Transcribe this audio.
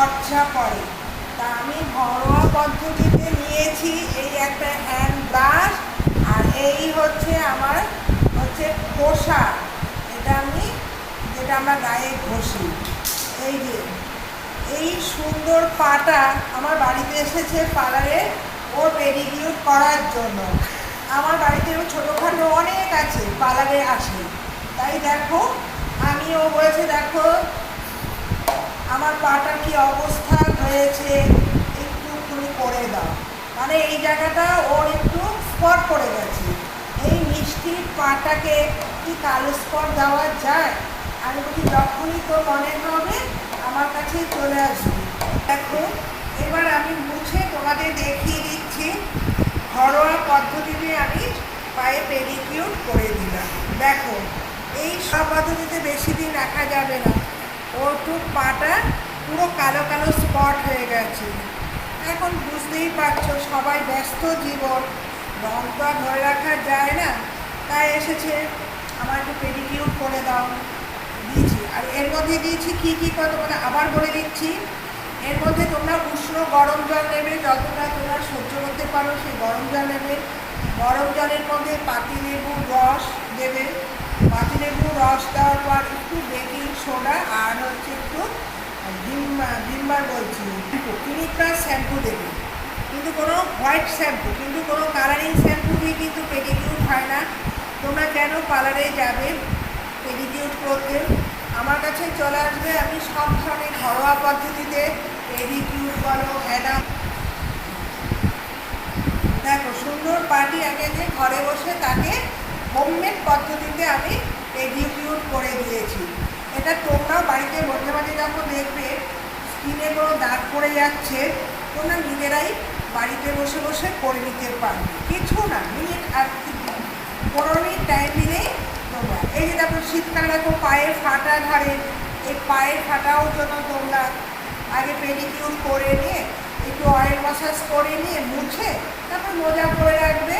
খরচা পড়ে। তা আমি ঘরোয়া পদ্ধতিতে নিয়েছি এই একটা হ্যান্ড ব্রাশ, আর এই হচ্ছে আমার ঘষা। এটা আমি যেটা আমরা গায়ে ঘষি। এই যে এই সুন্দর পাটা আমার বাড়িতে এসেছে পার্লারে ওর পেডিকিউর করার জন্য। আমার বাড়িতে ছোটোখাটো অনেক আছে পার্লারে আসে, তাই দেখো ও বলেছে দেখো আমার পাটা কি অবস্থা হয়েছে, একটুখানি করে দাও। মানে এই জায়গাটা ওর একটু স্পট পড়ে গেছে। এই মিষ্টি পাটাকে কি কালো স্পট দেওয়া যায়? আমি বলি যখনই তো মনে হবে আমার কাছে চলে আসবে। দেখো এবার আমি মুছে তোমাদের দেখিয়ে দিচ্ছি। ঘরোয়া পদ্ধতিতে আমি পায়ে পেডিকিউর করে দিলাম। দেখো এই সব পদ্ধতিতে বেশি দিন রাখা যাবে না, ওর তো পাটা পুরো কালো কালো স্পট হয়ে গেছে। এখন বুঝতেই পারছো সবাই ব্যস্ত জীবন, রং তো আর ধরে রাখা যায় না, তাই এসেছে আমার একটু পেডিকিউর করে দাও। দিয়েছি, আর এর মধ্যে দিয়েছি কী কী কথা মানে আবার বলে দিচ্ছি। এর মধ্যে তোমরা উষ্ণ গরম জল নেবে, যতটা তোমরা সহ্য করতে পারো সেই গরম জল নেবে। গরম জলের মধ্যে পাতিলেবুর রস দেবে। পাতিলেবুর রস দেওয়ার পর একটু বেকিং সোডা আর একটু ভিমবার বলছি ক্লিনিক প্লাস শ্যাম্পু দেবে, কিন্তু কোনো হোয়াইট শ্যাম্পু, কিন্তু কোনো কালারিং শ্যাম্পু দিয়ে কিন্তু পেডিকিউর হয় না। তোমরা কেন পার্লারে যাবে পেডিকিউর করতে, আমার কাছে চলে আসবে, আমি সব ধরনের ঘরোয়া পদ্ধতিতে পেডিকিউর বলো হ্যানা। দেখো সুন্দর পাটি আগে যে ঘরে বসে তাকে হোমমেড পদ্ধতিতে আমি পেডিকিউর করে দিয়েছি। এটা তোমরাও বাড়িতে মাঝে মাঝে যখন দেখবে স্কিনে কোনো দাগ পড়ে যাচ্ছে, তোমরা নিজেরাই বাড়িতে বসে বসে করে নিতে পারবে, কিছু না, মিনিট আর 15 মিনিট টাইম দিলেই তোমরা। এই যে তারপর শীতকালে দেখো পায়ে ফাটা ধরে, এই পায়ের ফাটাও জন্য তোমরা আগে পেডিকিউর করে নিয়ে একটু অয়েল ম্যাসাজ করে নিয়ে মুছে তারপর মোজা পরে রাখবে।